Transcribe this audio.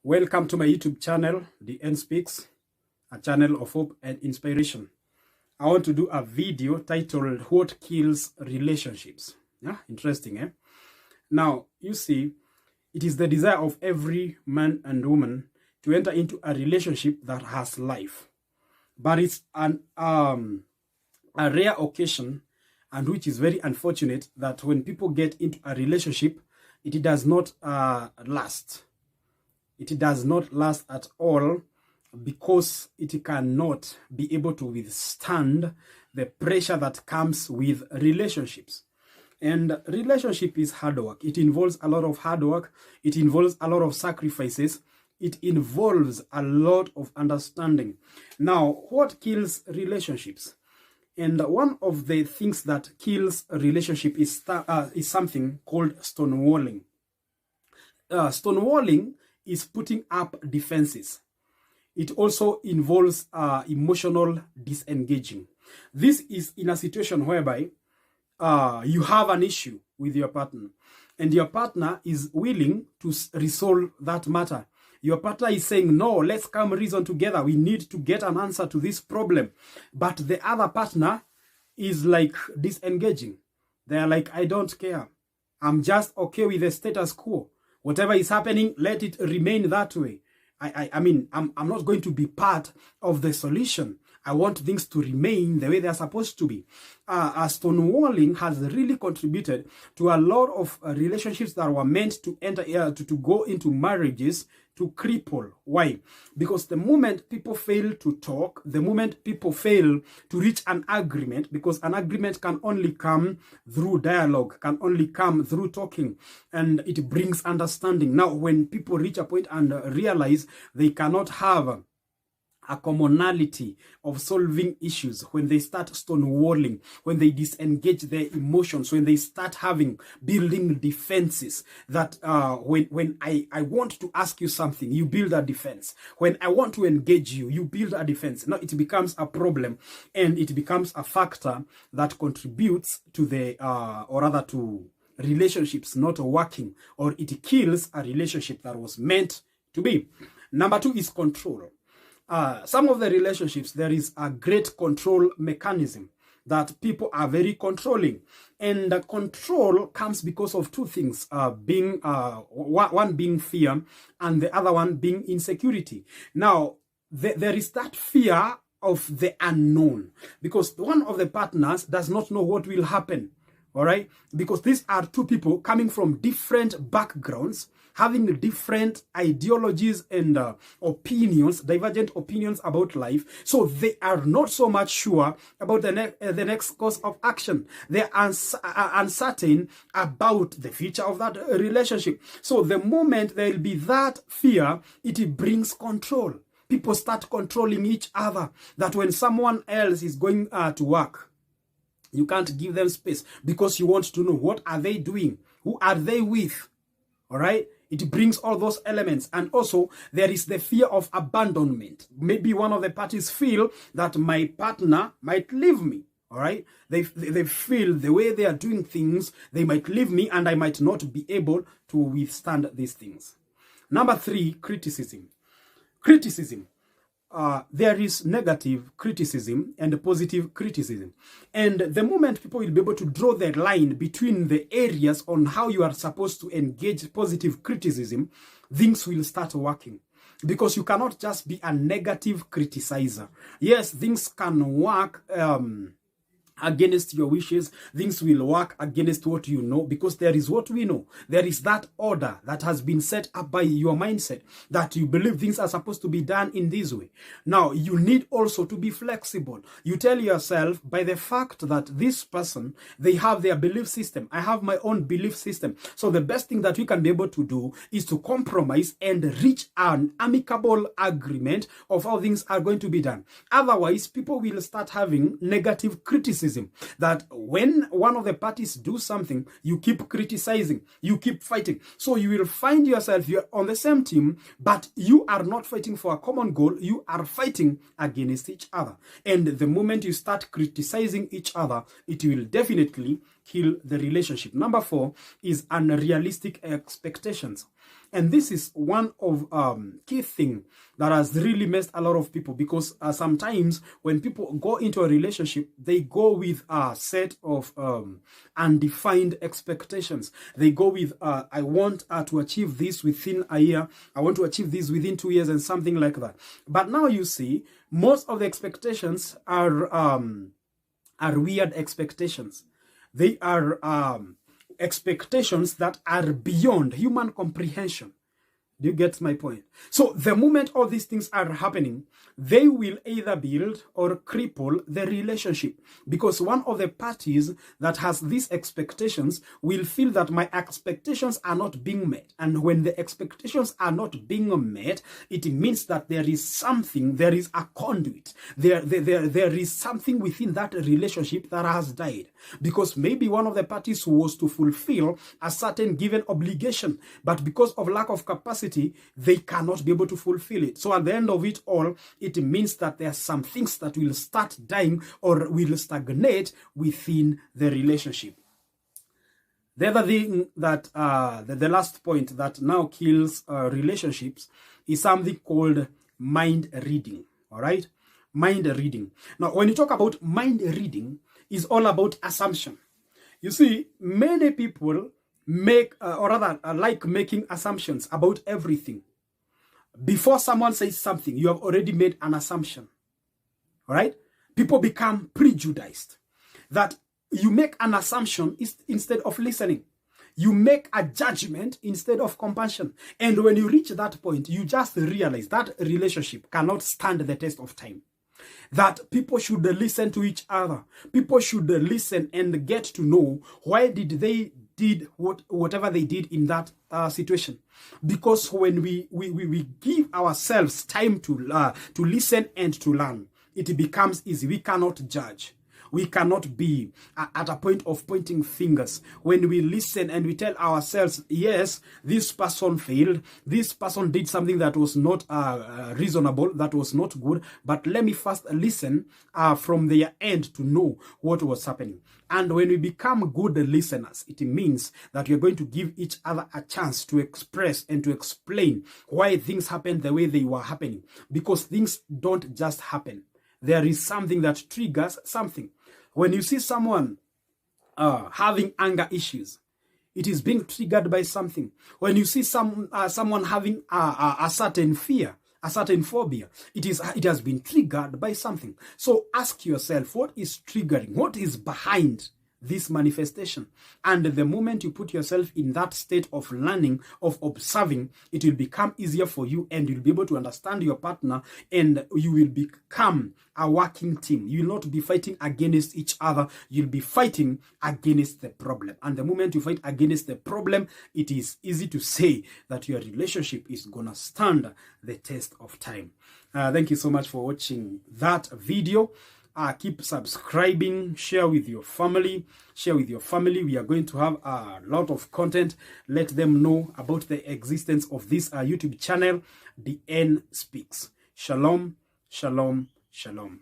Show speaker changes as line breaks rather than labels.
Welcome to my YouTube channel, The N Speaks, a channel of hope and inspiration. I want to do a video titled, What Kills Relationships? Yeah, interesting, eh? Now, you see, it is the desire of every man and woman to enter into a relationship that has life. But it's a rare occasion, and which is very unfortunate, that when people get into a relationship, it does not last. It does not last at all because it cannot be able to withstand the pressure that comes with relationships. And relationship is hard work. It involves a lot of hard work. It involves a lot of sacrifices. It involves a lot of understanding. Now, what kills relationships? And one of the things that kills a relationship is something called stonewalling. Stonewalling is putting up defenses. It also involves emotional disengaging. This is in a situation whereby you have an issue with your partner, and your partner is willing to resolve that matter. Your partner is saying, no, let's come reason together. We need to get an answer to this problem. But the other partner is like disengaging. They're like, I don't care. I'm just okay with the status quo. Whatever is happening, let it remain that way. I mean, I'm not going to be part of the solution. I want things to remain the way they're supposed to be. Stonewalling has really contributed to a lot of relationships that were meant to enter to go into marriages to cripple. Why? Because the moment people fail to talk, the moment people fail to reach an agreement, because an agreement can only come through dialogue, can only come through talking, and it brings understanding. Now, when people reach a point and realize they cannot have a commonality of solving issues, when they start stonewalling, when they disengage their emotions, when they start building defenses, that when I want to ask you something, you build a defense. When I want to engage you, you build a defense. Now it becomes a problem, and it becomes a factor that contributes to to relationships not working, or it kills a relationship that was meant to be. Number two is control. Some of the relationships, there is a great control mechanism, that people are very controlling. And the control comes because of two things, one being fear, and the other one being insecurity. Now, there is that fear of the unknown, because one of the partners does not know what will happen. All right, because these are two people coming from different backgrounds, having different ideologies and opinions, divergent opinions about life. So they are not so much sure about the next course of action. They are uncertain about the future of that relationship. So the moment there will be that fear, it brings control. People start controlling each other, that when someone else is going to work, you can't give them space because you want to know, what are they doing? Who are they with? All right? It brings all those elements. And also, there is the fear of abandonment. Maybe one of the parties feel that my partner might leave me. All right? They feel the way they are doing things, they might leave me, and I might not be able to withstand these things. Number three, criticism. Criticism. There is negative criticism and positive criticism. And the moment people will be able to draw the line between the areas on how you are supposed to engage positive criticism, things will start working. Because you cannot just be a negative criticizer. Yes, things can work against your wishes. Things will work against what you know, because there is what we know. There is that order that has been set up by your mindset, that you believe things are supposed to be done in this way. Now, you need also to be flexible. You tell yourself, by the fact that this person, they have their belief system, I have my own belief system. So the best thing that we can be able to do is to compromise and reach an amicable agreement of how things are going to be done. Otherwise, people will start having negative criticism, that when one of the parties do something, you keep criticizing, you keep fighting. So you will find yourself, you're on the same team, but you are not fighting for a common goal. You are fighting against each other. And the moment you start criticizing each other, it will definitely kill the relationship. Number four is unrealistic expectations. And this is one of key thing that has really messed a lot of people, because sometimes when people go into a relationship, they go with a set of undefined expectations. They go with, I want to achieve this within a year. I want to achieve this within 2 years and something like that. But now you see, most of the expectations are weird expectations. They are expectations that are beyond human comprehension. Do you get my point? So the moment all these things are happening, they will either build or cripple the relationship, because one of the parties that has these expectations will feel that my expectations are not being met. And when the expectations are not being met, it means that there is something, there is a conduit. There is something within that relationship that has died, because maybe one of the parties was to fulfill a certain given obligation, but because of lack of capacity, they cannot be able to fulfill it. So at the end of it all, it means that there are some things that will start dying or will stagnate within the relationship. The other thing that, the last point that now kills relationships is something called mind reading. All right? Mind reading. Now, when you talk about mind reading, it's all about assumption. You see, many people make, or rather like making assumptions about everything. Before someone says something, you have already made an assumption. All right? People become prejudiced. That you make an assumption instead of listening. You make a judgment instead of compassion. And when you reach that point, you just realize that relationship cannot stand the test of time. That people should listen to each other. People should listen and get to know why did they did whatever they did in that situation. Because when we give ourselves time to listen and to learn, it becomes easy. We cannot judge. We cannot be at a point of pointing fingers. When we listen and we tell ourselves, yes, this person failed, this person did something that was not reasonable, that was not good, but let me first listen from their end to know what was happening. And when we become good listeners, it means that we are going to give each other a chance to express and to explain why things happened the way they were happening. Because things don't just happen. There is something that triggers something. When you see someone having anger issues, it is being triggered by something. When you see someone having a certain fear, a certain phobia, it has been triggered by something. So ask yourself, what is triggering? What is behind this manifestation? And the moment you put yourself in that state of learning, of observing, it will become easier for you, and you'll be able to understand your partner, and you will become a working team. You will not be fighting against each other. You'll be fighting against the problem. And the moment you fight against the problem, it is easy to say that your relationship is gonna stand the test of time. Thank you so much for watching that video. Keep subscribing, share with your family. We are going to have a lot of content. Let them know about the existence of this YouTube channel, DN Speaks. Shalom, shalom, shalom.